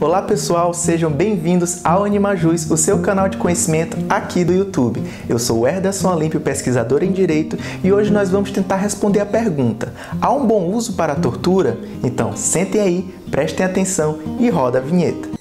Olá pessoal, sejam bem-vindos ao Animajus, o seu canal de conhecimento aqui do YouTube. Eu sou o Herderson Olímpio, pesquisador em Direito, e hoje nós vamos tentar responder a pergunta: há um bom uso para a tortura? Então sentem aí, prestem atenção e roda a vinheta.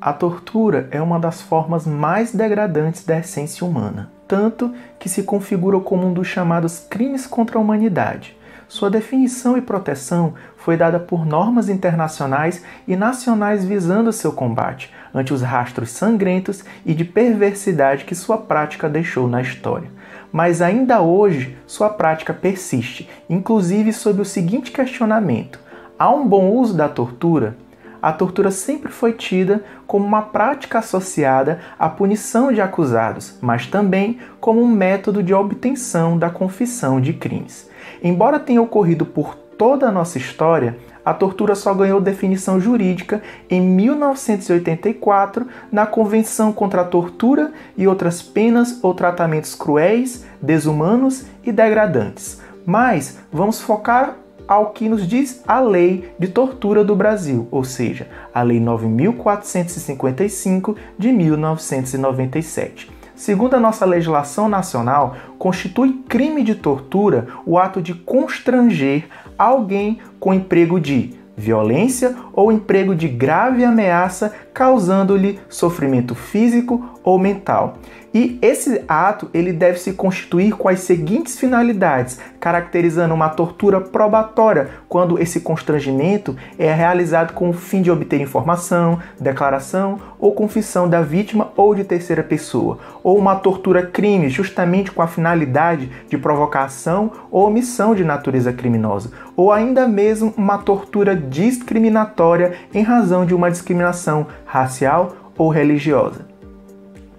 A tortura é uma das formas mais degradantes da essência humana, tanto que se configura como um dos chamados crimes contra a humanidade. Sua definição e proteção foi dada por normas internacionais e nacionais visando seu combate ante os rastros sangrentos e de perversidade que sua prática deixou na história. Mas ainda hoje, sua prática persiste, inclusive sob o seguinte questionamento: há um bom uso da tortura? A tortura sempre foi tida como uma prática associada à punição de acusados, mas também como um método de obtenção da confissão de crimes. Embora tenha ocorrido por toda a nossa história, a tortura só ganhou definição jurídica em 1984 na Convenção contra a Tortura e Outras Penas ou Tratamentos Cruéis, Desumanos e Degradantes. Mas vamos focar ao que nos diz a Lei de Tortura do Brasil, ou seja, a Lei 9.455 de 1997. Segundo a nossa legislação nacional, constitui crime de tortura o ato de constranger alguém com emprego de violência ou emprego de grave ameaça, causando-lhe sofrimento físico ou mental. E esse ato ele deve se constituir com as seguintes finalidades, caracterizando uma tortura probatória, quando esse constrangimento é realizado com o fim de obter informação, declaração ou confissão da vítima ou de terceira pessoa, ou uma tortura crime, justamente com a finalidade de provocação ou omissão de natureza criminosa, ou ainda mesmo uma tortura discriminatória em razão de uma discriminação racial ou religiosa.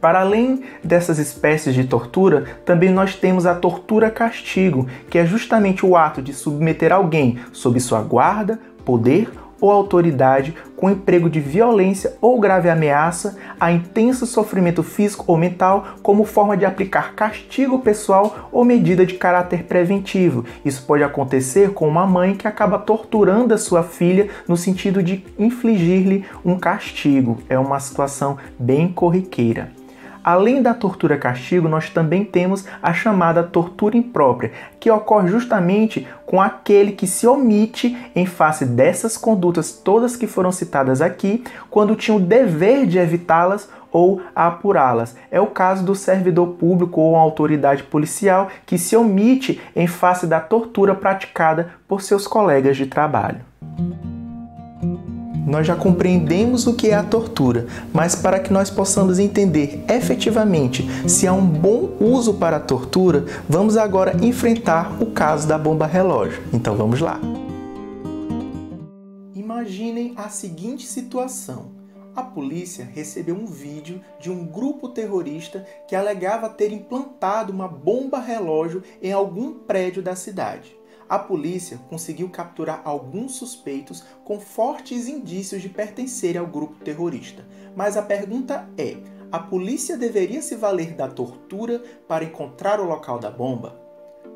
Para além dessas espécies de tortura, também nós temos a tortura-castigo, que é justamente o ato de submeter alguém sob sua guarda, poder ou autoridade com emprego de violência ou grave ameaça a intenso sofrimento físico ou mental como forma de aplicar castigo pessoal ou medida de caráter preventivo. Isso pode acontecer com uma mãe que acaba torturando a sua filha no sentido de infligir-lhe um castigo. É uma situação bem corriqueira. Além da tortura-castigo, nós também temos a chamada tortura imprópria, que ocorre justamente com aquele que se omite em face dessas condutas todas que foram citadas aqui, quando tinha o dever de evitá-las ou apurá-las. É o caso do servidor público ou uma autoridade policial que se omite em face da tortura praticada por seus colegas de trabalho. Nós já compreendemos o que é a tortura, mas para que nós possamos entender efetivamente se há um bom uso para a tortura, vamos agora enfrentar o caso da bomba relógio. Então vamos lá. Imaginem a seguinte situação. A polícia recebeu um vídeo de um grupo terrorista que alegava ter implantado uma bomba relógio em algum prédio da cidade. A polícia conseguiu capturar alguns suspeitos com fortes indícios de pertencerem ao grupo terrorista. Mas a pergunta é: a polícia deveria se valer da tortura para encontrar o local da bomba?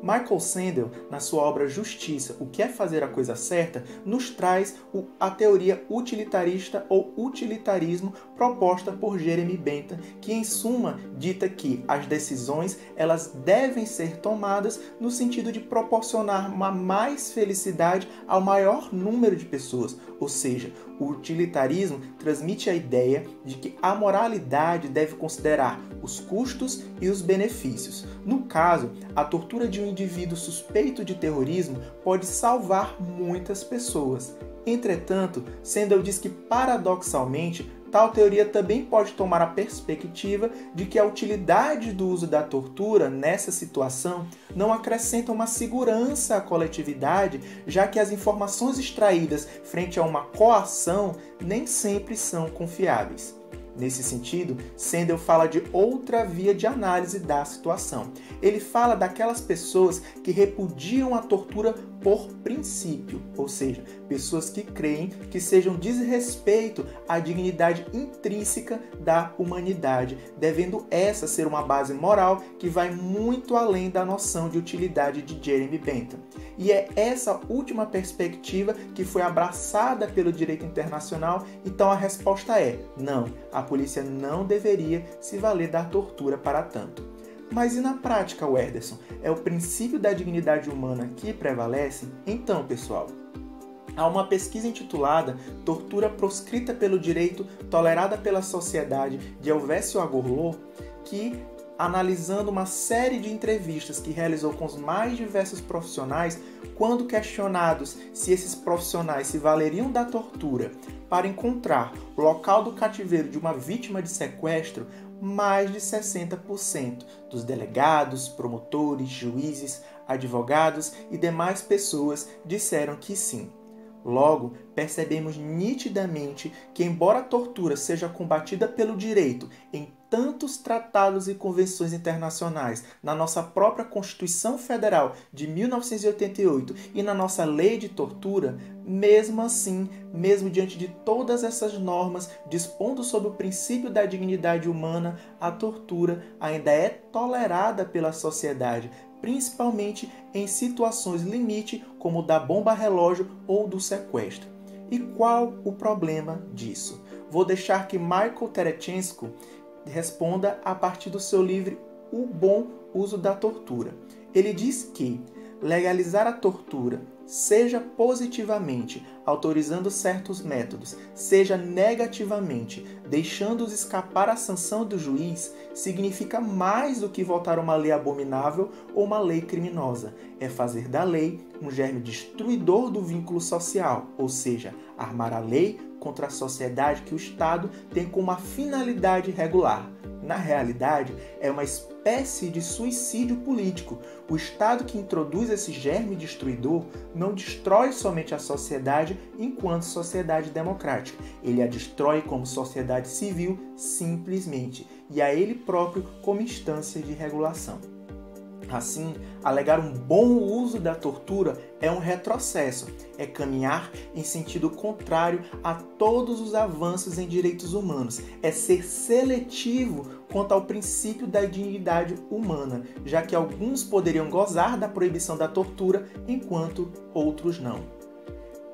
Michael Sandel, na sua obra Justiça, o que é fazer a coisa certa, nos traz a teoria utilitarista ou utilitarismo proposta por Jeremy Bentham, que em suma dita que as decisões elas devem ser tomadas no sentido de proporcionar uma mais felicidade ao maior número de pessoas, ou seja, o utilitarismo transmite a ideia de que a moralidade deve considerar os custos e os benefícios. No caso, a tortura de um indivíduo suspeito de terrorismo pode salvar muitas pessoas. Entretanto, Sandel diz que, paradoxalmente, tal teoria também pode tomar a perspectiva de que a utilidade do uso da tortura nessa situação não acrescenta uma segurança à coletividade, já que as informações extraídas frente a uma coação nem sempre são confiáveis. Nesse sentido, Sandel fala de outra via de análise da situação. Ele fala daquelas pessoas que repudiam a tortura por princípio, ou seja, pessoas que creem que sejam desrespeito à dignidade intrínseca da humanidade, devendo essa ser uma base moral que vai muito além da noção de utilidade de Jeremy Bentham. E é essa última perspectiva que foi abraçada pelo direito internacional, então a resposta é: não, a polícia não deveria se valer da tortura para tanto. Mas e na prática, Werderson? É o princípio da dignidade humana que prevalece? Então, pessoal, há uma pesquisa intitulada Tortura proscrita pelo direito, tolerada pela sociedade, de Elvésio Agorló, que, analisando uma série de entrevistas que realizou com os mais diversos profissionais, quando questionados se esses profissionais se valeriam da tortura para encontrar o local do cativeiro de uma vítima de sequestro, mais de 60% dos delegados, promotores, juízes, advogados e demais pessoas disseram que sim. Logo, percebemos nitidamente que, embora a tortura seja combatida pelo direito em tantos tratados e convenções internacionais, na nossa própria Constituição Federal de 1988 e na nossa Lei de Tortura, mesmo assim, mesmo diante de todas essas normas dispondo sobre o princípio da dignidade humana, a tortura ainda é tolerada pela sociedade, principalmente em situações limite como o da bomba relógio ou do sequestro. E qual o problema disso? Vou deixar que Michael Terechenko responda a partir do seu livro O Bom Uso da Tortura. Ele diz que legalizar a tortura, seja positivamente autorizando certos métodos, seja negativamente deixando-os escapar à sanção do juiz, significa mais do que votar uma lei abominável ou uma lei criminosa. É fazer da lei um germe destruidor do vínculo social, ou seja, armar a lei contra a sociedade que o Estado tem como uma finalidade regular. Na realidade, é uma espécie de suicídio político. O Estado que introduz esse germe destruidor não destrói somente a sociedade enquanto sociedade democrática. Ele a destrói como sociedade civil simplesmente, e a ele próprio como instância de regulação. Assim, alegar um bom uso da tortura é um retrocesso, é caminhar em sentido contrário a todos os avanços em direitos humanos, é ser seletivo quanto ao princípio da dignidade humana, já que alguns poderiam gozar da proibição da tortura, enquanto outros não.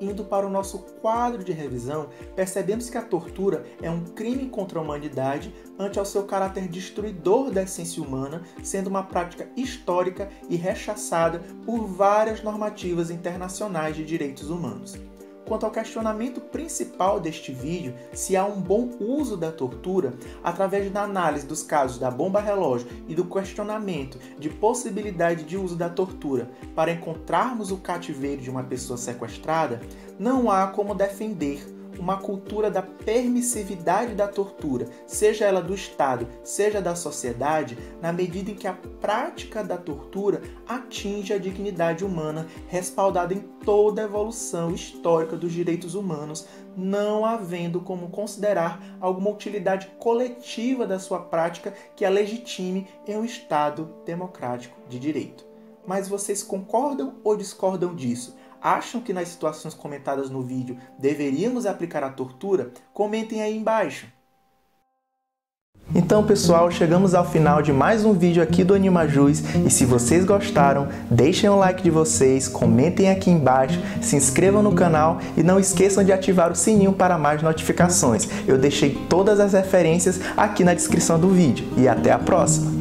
Indo para o nosso quadro de revisão, percebemos que a tortura é um crime contra a humanidade ante ao seu caráter destruidor da essência humana, sendo uma prática histórica e rechaçada por várias normativas internacionais de direitos humanos. Quanto ao questionamento principal deste vídeo, se há um bom uso da tortura, através da análise dos casos da bomba relógio e do questionamento de possibilidade de uso da tortura para encontrarmos o cativeiro de uma pessoa sequestrada, não há como defender uma cultura da permissividade da tortura, seja ela do Estado, seja da sociedade, na medida em que a prática da tortura atinge a dignidade humana, respaldada em toda a evolução histórica dos direitos humanos, não havendo como considerar alguma utilidade coletiva da sua prática que a legitime em um Estado democrático de direito. Mas vocês concordam ou discordam disso? Acham que nas situações comentadas no vídeo deveríamos aplicar a tortura? Comentem aí embaixo. Então, pessoal, chegamos ao final de mais um vídeo aqui do Animajus, e se vocês gostaram, deixem o like de vocês, comentem aqui embaixo, se inscrevam no canal e não esqueçam de ativar o sininho para mais notificações. Eu deixei todas as referências aqui na descrição do vídeo, e até a próxima!